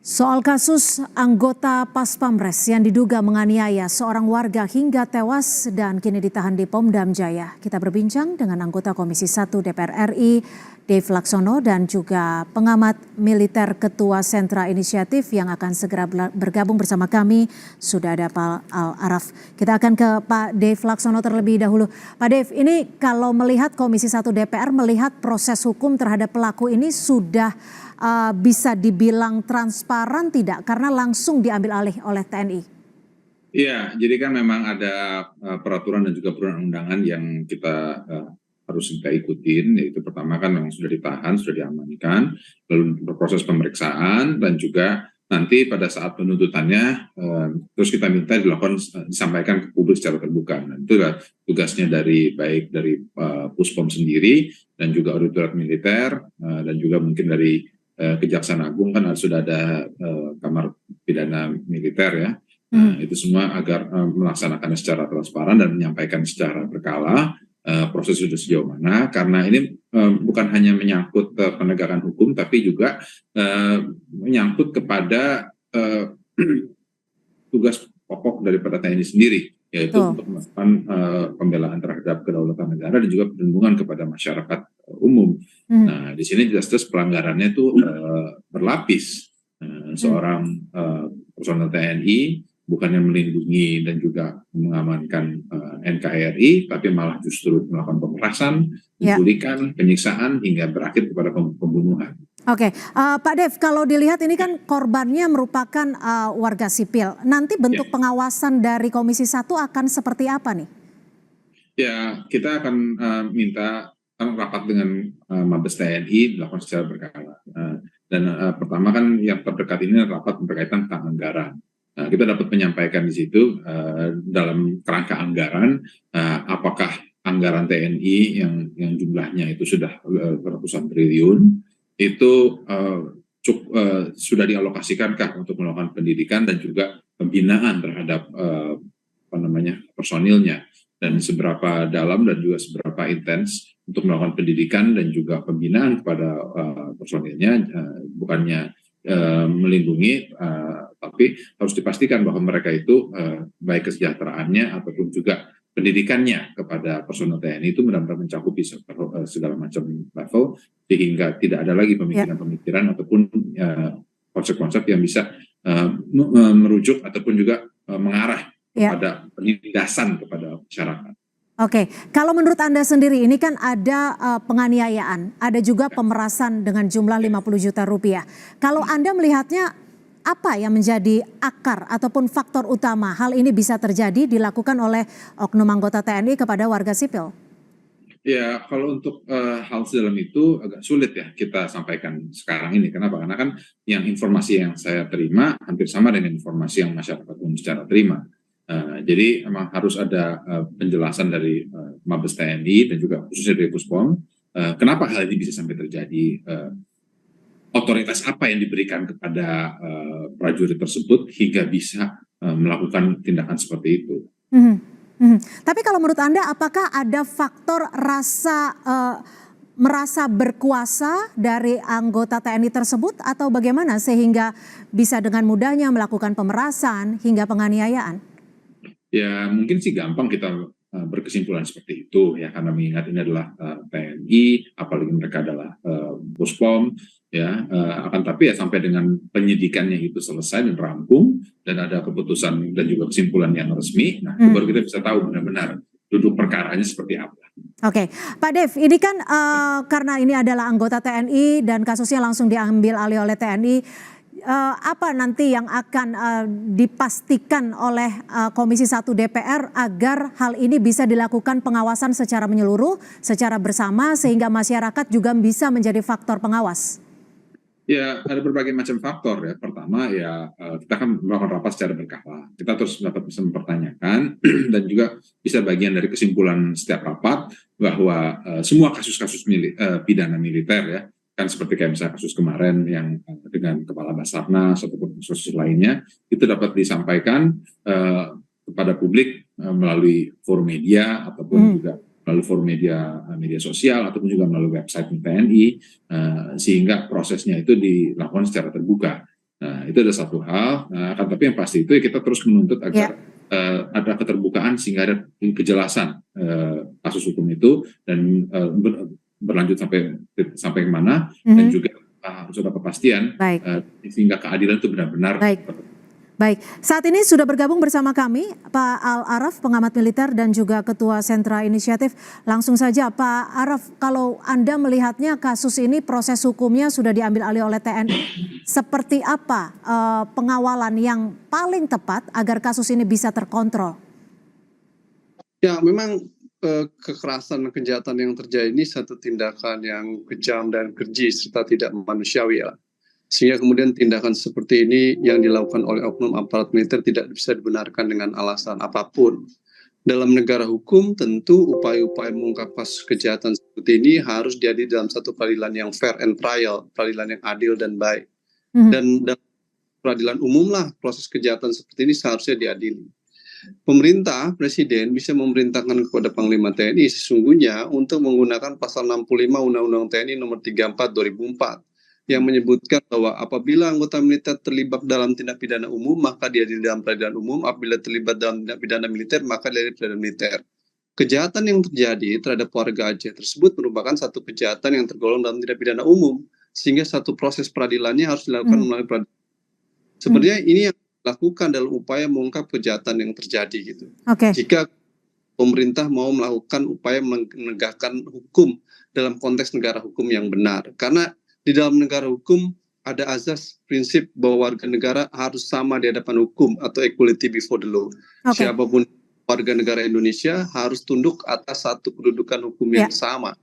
Soal kasus anggota Pas Pamres yang diduga menganiaya seorang warga hingga tewas dan kini ditahan di Pom Jaya. Kita berbincang dengan anggota Komisi 1 DPR RI, Dave Laksono, dan juga pengamat militer Ketua Sentra Inisiatif yang akan segera bergabung bersama kami. Sudah ada Pak Al-Araf. Kita akan ke Pak Dave Laksono terlebih dahulu. Pak Dave, ini kalau melihat Komisi 1 DPR melihat proses hukum terhadap pelaku ini sudah bisa dibilang transparan tidak karena langsung diambil alih oleh TNI? Iya, jadi kan memang ada peraturan dan juga perundang-undangan yang kita harus kita ikutin, yaitu pertama kan memang sudah ditahan, sudah diamankan, lalu berproses pemeriksaan dan juga nanti pada saat penuntutannya terus kita minta disampaikan ke publik secara terbuka. Nah, itu adalah tugasnya baik dari Puspom sendiri dan juga Auditor Militer dan juga mungkin dari Kejaksaan Agung kan sudah ada kamar pidana militer ya. Nah, itu semua agar melaksanakannya secara transparan dan menyampaikan secara berkala proses sudah sejauh mana, karena ini bukan hanya menyangkut penegakan hukum tapi juga menyangkut kepada tugas pokok daripada TNI sendiri, yaitu untuk melakukan pembelaan terhadap kedaulatan negara dan juga perlindungan kepada masyarakat umum. Nah, di sini jelas-jelas pelanggarannya itu berlapis. Seorang personel TNI bukannya melindungi dan juga mengamankan NKRI, tapi malah justru melakukan pemerasan, penculikan, penyiksaan hingga berakhir kepada pembunuhan. Oke, Pak Dev, kalau dilihat ini kan korbannya merupakan warga sipil. Nanti bentuk pengawasan dari Komisi 1 akan seperti apa nih? Ya, kita akan minta rapat dengan Mabes TNI dilakukan secara berkala. Dan pertama kan yang terdekat ini rapat berkaitan tentang anggaran. Kita dapat menyampaikan di situ dalam kerangka anggaran, apakah anggaran TNI yang jumlahnya itu sudah ratusan triliun, itu sudah dialokasikankah untuk melakukan pendidikan dan juga pembinaan terhadap personilnya, dan seberapa dalam dan juga seberapa intens untuk melakukan pendidikan dan juga pembinaan kepada personilnya, bukannya melindungi, tapi harus dipastikan bahwa mereka itu baik kesejahteraannya ataupun juga pendidikannya kepada personel TNI itu benar-benar mencakupi segala macam level, sehingga tidak ada lagi pemikiran-pemikiran ataupun konsep-konsep yang bisa merujuk ataupun juga mengarah kepada penindasan kepada masyarakat. Oke, kalau menurut Anda sendiri ini kan ada penganiayaan, ada juga pemerasan dengan jumlah 50 juta rupiah. Kalau Anda melihatnya apa yang menjadi akar ataupun faktor utama hal ini bisa terjadi dilakukan oleh oknum anggota TNI kepada warga sipil? Ya, kalau untuk hal sedalam itu agak sulit ya kita sampaikan sekarang ini. Kenapa? Karena kan informasi yang saya terima hampir sama dengan informasi yang masyarakat umum secara terima. Jadi memang harus ada penjelasan dari Mabes TNI dan juga khususnya dari Puspom, kenapa hal ini bisa sampai terjadi, otoritas apa yang diberikan kepada prajurit tersebut hingga bisa melakukan tindakan seperti itu. Tapi kalau menurut Anda apakah ada faktor merasa berkuasa dari anggota TNI tersebut atau bagaimana sehingga bisa dengan mudahnya melakukan pemerasan hingga penganiayaan? Ya mungkin sih gampang kita berkesimpulan seperti itu ya, karena mengingat ini adalah TNI, apalagi mereka adalah Puspom ya, akan tapi ya sampai dengan penyidikannya itu selesai dan rampung dan ada keputusan dan juga kesimpulan yang resmi, nah itu baru kita bisa tahu benar-benar duduk perkaranya seperti apa. Oke, Pak Dev, ini kan karena ini adalah anggota TNI dan kasusnya langsung diambil alih oleh TNI, apa nanti yang akan dipastikan oleh Komisi 1 DPR agar hal ini bisa dilakukan pengawasan secara menyeluruh, secara bersama sehingga masyarakat juga bisa menjadi faktor pengawas? Ya, ada berbagai macam faktor ya. Pertama ya kita akan melakukan rapat secara berkala. Kita terus dapat bisa mempertanyakan dan juga bisa bagian dari kesimpulan setiap rapat bahwa semua kasus-kasus pidana militer ya, kan seperti kayak misalnya kasus kemarin yang dengan Kepala Basarnas ataupun kasus lainnya, itu dapat disampaikan kepada publik melalui forum media ataupun juga melalui forum media sosial ataupun juga melalui website TNI, sehingga prosesnya itu dilakukan secara terbuka. Nah, itu ada satu hal. Nah, tapi yang pasti itu kita terus menuntut agar ada keterbukaan sehingga ada kejelasan kasus hukum itu dan berlanjut sampai mana dan juga harus ada kepastian sehingga keadilan itu benar-benar. Baik, saat ini sudah bergabung bersama kami Pak Al Araf, pengamat militer dan juga Ketua Sentra Inisiatif. Langsung saja Pak Araf, kalau Anda melihatnya kasus ini proses hukumnya sudah diambil alih oleh TNI, seperti apa pengawalan yang paling tepat agar kasus ini bisa terkontrol? Ya, memang kekerasan dan kejahatan yang terjadi ini satu tindakan yang kejam dan keji serta tidak manusiawi ya. Sehingga kemudian tindakan seperti ini yang dilakukan oleh oknum aparat militer tidak bisa dibenarkan dengan alasan apapun. Dalam negara hukum tentu upaya-upaya mengungkap kasus kejahatan seperti ini harus diadili dalam satu peradilan yang fair and trial, peradilan yang adil dan baik. Dan dalam peradilan umum lah proses kejahatan seperti ini seharusnya diadili. Pemerintah, Presiden bisa memerintahkan kepada Panglima TNI sesungguhnya untuk menggunakan pasal 65 Undang-Undang TNI nomor 34 2004 yang menyebutkan bahwa apabila anggota militer terlibat dalam tindak pidana umum maka diadili dalam peradilan umum, apabila terlibat dalam tindak pidana militer maka diadili peradilan militer. Kejahatan yang terjadi terhadap warga Aceh tersebut merupakan satu kejahatan yang tergolong dalam tindak pidana umum sehingga satu proses peradilannya harus dilakukan melalui peradilan. Sebenarnya ini yang dilakukan dalam upaya mengungkap kejahatan yang terjadi gitu. Jika pemerintah mau melakukan upaya menegakkan hukum dalam konteks negara hukum yang benar, karena di dalam negara hukum ada azas prinsip bahwa warga negara harus sama di hadapan hukum atau equality before the law. Siapapun warga negara Indonesia harus tunduk atas satu kedudukan hukum yang sama.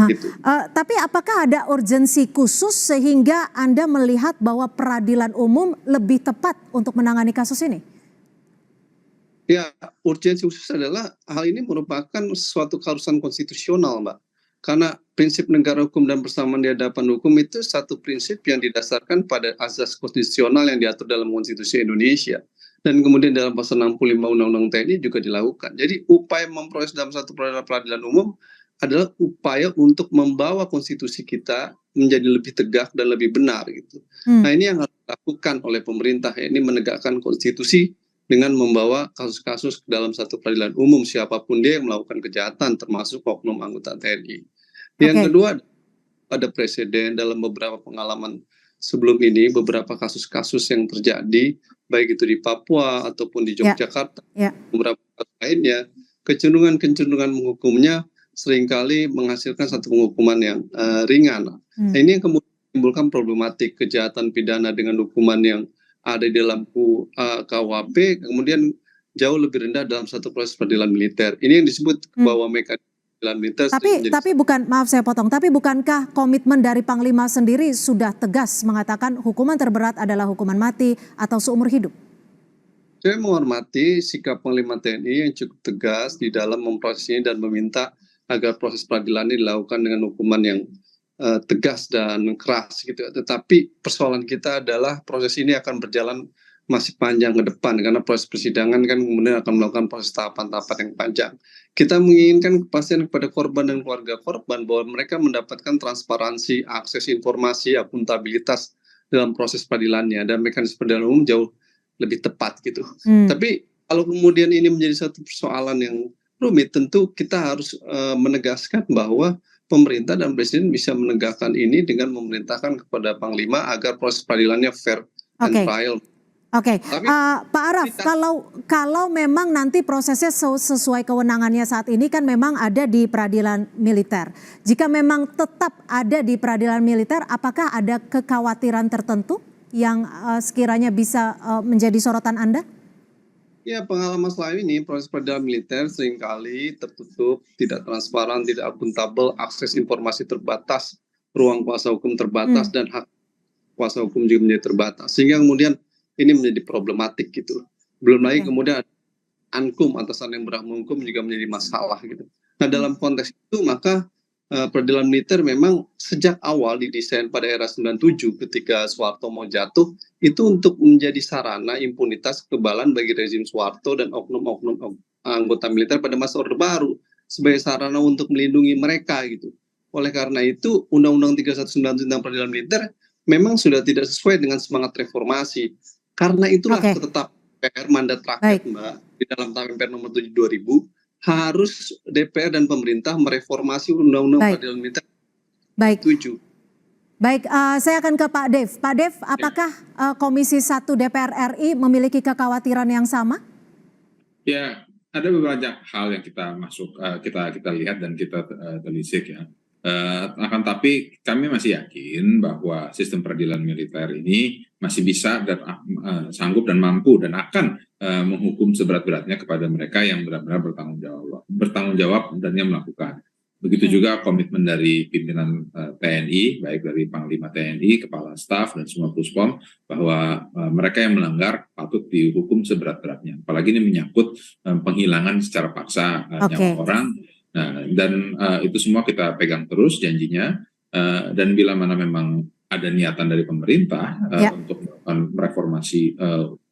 Gitu. Tapi apakah ada urgensi khusus sehingga Anda melihat bahwa peradilan umum lebih tepat untuk menangani kasus ini? Ya, urgensi khusus adalah hal ini merupakan suatu keharusan konstitusional, Mbak. Karena prinsip negara hukum dan persamaan di hadapan hukum itu satu prinsip yang didasarkan pada azas konstitusional yang diatur dalam konstitusi Indonesia. Dan kemudian dalam pasal 65 Undang-Undang TNI juga dilakukan. Jadi upaya memproses dalam satu peradilan umum adalah upaya untuk membawa konstitusi kita menjadi lebih tegak dan lebih benar gitu. Nah ini yang harus dilakukan oleh pemerintah, ini menegakkan konstitusi dengan membawa kasus-kasus ke dalam satu peradilan umum siapapun dia yang melakukan kejahatan termasuk oknum anggota TNI. Yang kedua, ada presiden dalam beberapa pengalaman sebelum ini, beberapa kasus-kasus yang terjadi baik itu di Papua ataupun di Yogyakarta, beberapa kasus lainnya, kecenderungan menghukumnya seringkali menghasilkan satu penghukuman yang ringan. Nah, ini yang kemudian menimbulkan problematik kejahatan pidana dengan hukuman yang ada di dalam KUHP kemudian jauh lebih rendah dalam satu proses peradilan militer. Ini yang disebut bahwa mekanisme peradilan militer. Tapi bukan, maaf saya potong, tapi bukankah komitmen dari Panglima sendiri sudah tegas mengatakan hukuman terberat adalah hukuman mati atau seumur hidup? Saya menghormati sikap Panglima TNI yang cukup tegas di dalam memproses ini dan meminta agar proses peradilan ini dilakukan dengan hukuman yang tegas dan keras gitu. Tetapi persoalan kita adalah proses ini akan berjalan masih panjang ke depan karena proses persidangan kan kemudian akan melakukan proses tahapan-tahapan yang panjang. Kita menginginkan kepastian kepada korban dan keluarga korban bahwa mereka mendapatkan transparansi, akses informasi, akuntabilitas dalam proses peradilannya dan mekanisme peradilan umum jauh lebih tepat gitu. Tapi kalau kemudian ini menjadi satu persoalan yang rumit, tentu kita harus menegaskan bahwa pemerintah dan presiden bisa menegakkan ini dengan memerintahkan kepada Panglima agar proses peradilannya fair and trial. Pak Araf, kalau memang nanti prosesnya sesuai kewenangannya saat ini kan memang ada di peradilan militer. Jika memang tetap ada di peradilan militer, apakah ada kekhawatiran tertentu yang sekiranya bisa menjadi sorotan Anda? Ya, pengalaman selama ini proses peradilan militer seringkali tertutup, tidak transparan, tidak akuntabel, akses informasi terbatas, ruang kuasa hukum terbatas, dan hak kuasa hukum juga menjadi terbatas. Sehingga kemudian ini menjadi problematik gitu. Belum lagi kemudian ankum, atasan yang berhak menghukum juga menjadi masalah gitu. Nah dalam konteks itu maka peradilan militer memang sejak awal didesain pada era 97 ketika Soeharto mau jatuh itu untuk menjadi sarana impunitas kekebalan bagi rezim Soeharto dan oknum-oknum anggota militer pada masa Orde Baru sebagai sarana untuk melindungi mereka gitu. Oleh karena itu Undang-Undang 3197 tentang peradilan militer memang sudah tidak sesuai dengan semangat reformasi. Karena itulah Oke. tetap DPR mandat rakyat, Baik. Mbak, di dalam Tata MPR nomor 7 2000 harus DPR dan pemerintah mereformasi Undang-Undang Baik. Peradilan Militer Baik. 7. Baik, saya akan ke Pak Dev. Pak Dev, apakah Komisi 1 DPR RI memiliki kekhawatiran yang sama? Ya, ada beberapa hal yang kita lihat dan kita telisik ya. Akan tapi kami masih yakin bahwa sistem peradilan militer ini masih bisa dan sanggup dan mampu dan akan menghukum seberat-beratnya kepada mereka yang benar-benar bertanggung jawab dan yang melakukan. Begitu juga komitmen dari pimpinan TNI, baik dari Panglima TNI, Kepala Staf, dan semua Puspom, bahwa mereka yang melanggar patut dihukum seberat-beratnya. Apalagi ini menyangkut penghilangan secara paksa nyawa orang. Nah, dan itu semua kita pegang terus janjinya. Dan bila mana memang ada niatan dari pemerintah untuk mereformasi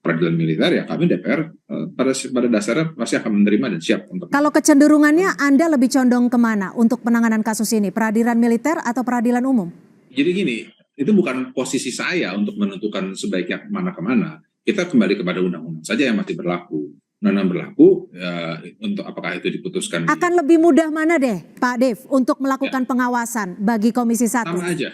peradilan militer, ya kami DPR pada dasarnya pasti akan menerima dan siap untuk. Kalau kecenderungannya Anda lebih condong kemana untuk penanganan kasus ini? Peradilan militer atau peradilan umum? Jadi gini, itu bukan posisi saya untuk menentukan sebaiknya kemana. Kita kembali kepada undang-undang saja yang masih berlaku. Undang-undang berlaku untuk apakah itu diputuskan. Akan lebih mudah mana deh Pak Dev untuk melakukan pengawasan bagi Komisi 1? Sama aja.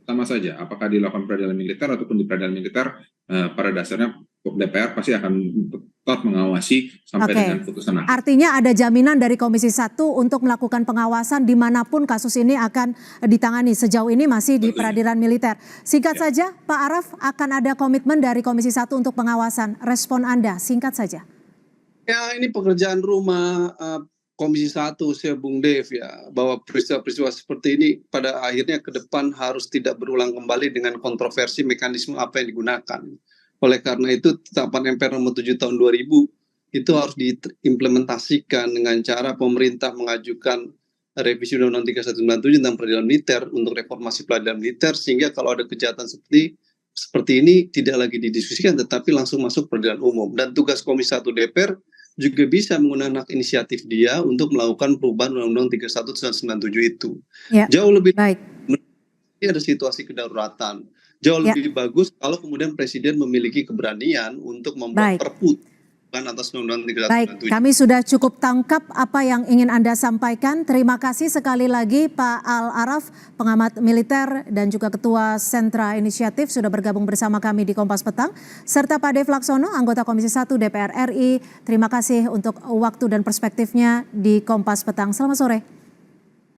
Sama saja. Apakah dilakukan peradilan militer ataupun di peradilan militer, pada dasarnya DPR pasti akan tetap mengawasi sampai dengan putusan akhir. Artinya ada jaminan dari Komisi 1 untuk melakukan pengawasan dimanapun kasus ini akan ditangani. Sejauh ini masih di peradilan militer. Singkat saja, Pak Araf, akan ada komitmen dari Komisi 1 untuk pengawasan. Respon Anda, singkat saja. Ya, ini pekerjaan rumah Komisi 1, saya Bung Dev ya, bahwa peristiwa-peristiwa seperti ini pada akhirnya ke depan harus tidak berulang kembali dengan kontroversi mekanisme apa yang digunakan. Oleh karena itu, Tetapan MPR nomor 7 tahun 2000 itu harus diimplementasikan dengan cara pemerintah mengajukan revisi Undang-Undang 3197 tentang peradilan militer untuk reformasi peradilan militer, sehingga kalau ada kejahatan seperti ini tidak lagi didiskusikan tetapi langsung masuk peradilan umum. Dan tugas Komisi 1 DPR juga bisa menggunakan hak inisiatif dia untuk melakukan perubahan Undang-Undang 3197 itu. Ya. Jauh lebih baik. Ini ada situasi kedaruratan. Jauh lebih bagus kalau kemudian Presiden memiliki keberanian untuk membuat perpu atas Undang-Undang 3197. Baik, kami sudah cukup tangkap apa yang ingin Anda sampaikan. Terima kasih sekali lagi Pak Al Araf, pengamat militer dan juga Ketua Sentra Inisiatif sudah bergabung bersama kami di Kompas Petang. Serta Pak Dev Laksono, anggota Komisi 1 DPR RI. Terima kasih untuk waktu dan perspektifnya di Kompas Petang. Selamat sore.